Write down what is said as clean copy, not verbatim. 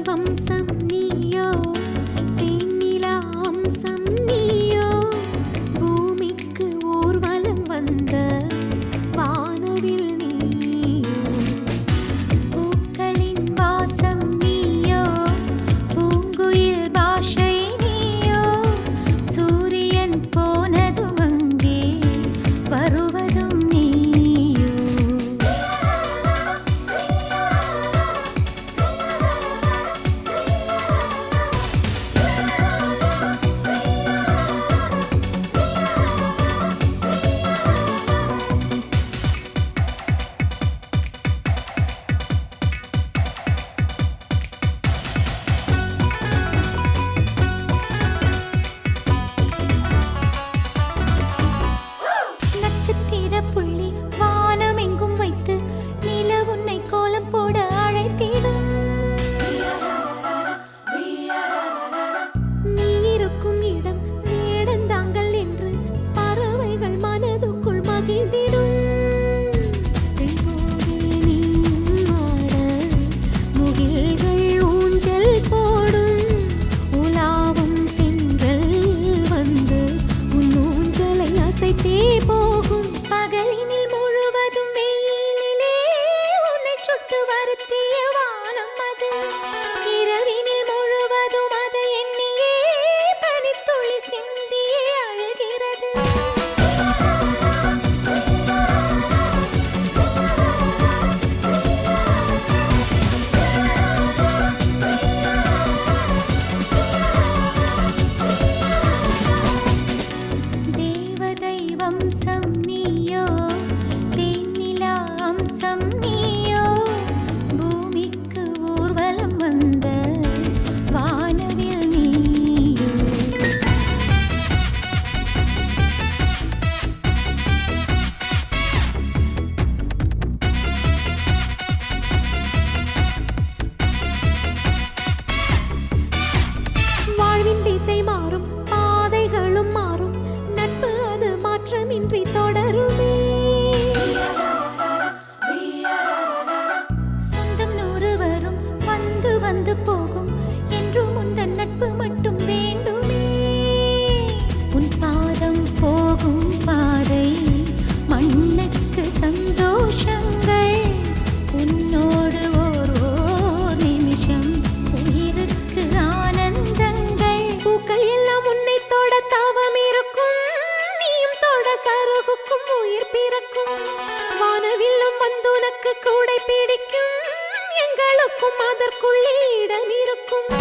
வம்சம் நீயோ தேனிலா அம்சம் நீயோ பூமிக்கு ஊர்வலம் வந்த வானவில் நீயோ பூக்களின் வாசம் நீயோ பூங்குயில் பாஷை நீயோ சூரியன் போனதும் அங்கே வருவதும் நீயோ நட்சத்திர புள்ளி வானம் எங்கும் வைத்து நில உன்னை கோலம் போட அழைத்திடும் நீ இருக்கும் இடம் வேடந்தாங்கள் என்று பறவைகள் மனதுக்குள் மகிழ்ந்திடும் தெய்வோவில் நீயும் ஆட முகில்கள் ஊஞ்சல் போடும் உலாவும் தென்றல் வந்து உன் ஊஞ்சலை அசைத்தே போகும் பகலினில் முழுவதும் வெயிலிலே உன்னை சுட்டு வருத்திய வானம் அது இரவினில் முழுவதும் அதை எண்ணியே பனித்துளி சிந்தியே அழுகிறது தேவதை வம்சம் நீயோ தேனிலா அம்சம் நீயோ பூமிக்கு ஊர்வலம் வந்த வானவில் நீயோ வாழ்வின் திசை மாறும் பாதைகளும் மாறும் நட்பு அது மாற்றமின்றி தொடருமே சொந்தம் நூறு வரும் வந்து வந்து போகும் என்றும் உந்தன் நட்பு மட்டும் வேண்டுமே உன் பாதம் போகும் பாதை மண்ணுக்கு சந்தோஷங்கள் உன்னோடு ஓர் நிமிஷம் உயிருக்கு ஆனந்தங்கள் பூக்கள் எல்லாம் உன்னை தொட தாவம் இருக்கும் நீயும் தொட சருகுக்கும் உயிர் பிறக்கும் வானவில்லும் வந்து உனக்கு கூடை பிடிக்கும் எங்களுக்கும் அதற்குள்ளே இடம் இருக்கும்